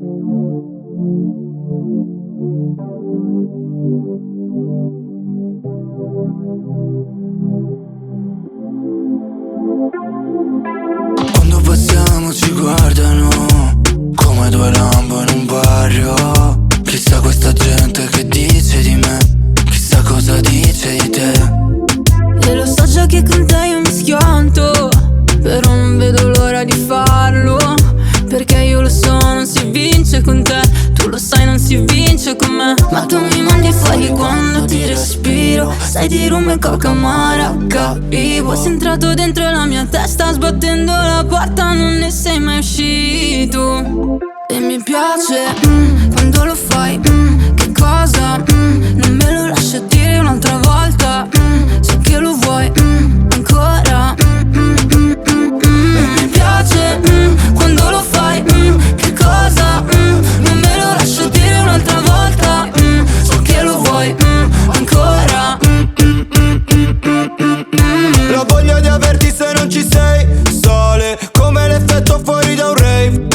Quando passiamo ci guardano come due lampo in un barrio. Chissà questa gente che dice di me, chissà cosa dice di te. E lo so già che con te io mi schianto, però non vedo l'ora di farlo. Perché io lo so, non si vince con te, tu lo sai, non si vince con me. Ma tu mi mandi fuori quando ti respiro, sai di rum e coca amara, capivo. Sei entrato dentro la mia testa, sbattendo la porta, non ne sei mai uscito. E mi piace, quando lo fai, che cosa, non me lo lascio dire un'altra volta, so che lo vuoi, ancora, e mi piace, quando lo fai, che cosa, non me lo lascio dire un'altra volta, so che lo vuoi, ancora. La voglia di averti se non ci sei sale come l'effetto fuori da un rave.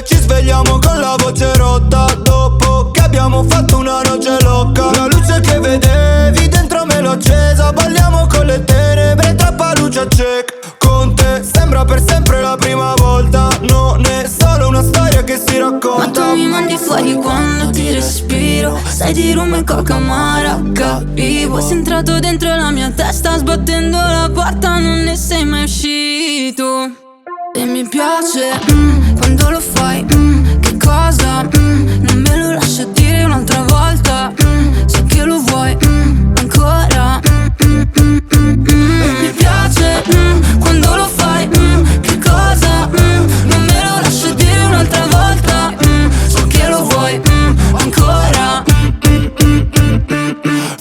Ci svegliamo con la voce rotta dopo che abbiamo fatto una noce loca. La luce che vedevi dentro me l'ho accesa, balliamo con le tenebre, troppa luce a check. Con te sembra per sempre la prima volta, non è solo una storia che si racconta. Ma tu mi mandi fuori quando ti respiro, sai di rum e coca amara, capivo. Sei entrato dentro la mia testa, sbattendo la porta, non ne sei mai uscito. E mi piace, quando lo fai, che cosa, non me lo lascio dire un'altra volta, so che lo vuoi, ancora. E mi piace, quando lo fai, che cosa, non me lo lascio dire un'altra volta, so che lo vuoi, ancora.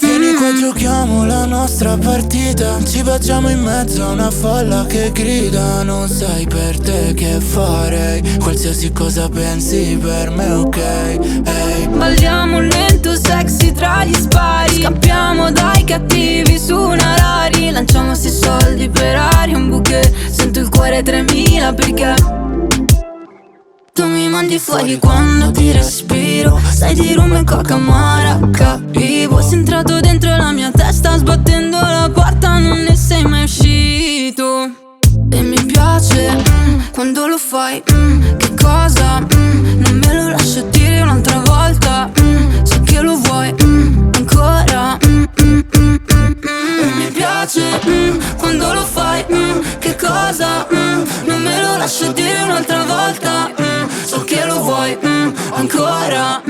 Vieni qua, giochiamo la nostra partita, ci facciamo in mezzo a una folla che grida. Non sai per te che farei, qualsiasi cosa pensi per me ok, hey. Balliamo lento, sexy tra gli spari, scappiamo dai cattivi su una Rari, lanciamo sti soldi per aria, un bouquet, sento il cuore 3000 perché tu mi mandi fuori quando ti respiro, sai di rum e coca amara, capivo. Sei entrato dentro la mia testa, sbattendo la porta, non ne sei mai uscito. E mi piace, quando lo fai, che cosa, non me lo lascio dire un'altra volta, so che lo vuoi, ancora. E mi piace, quando lo fai, che cosa, non me lo lascio dire un'altra volta, so che lo vuoi, ancora.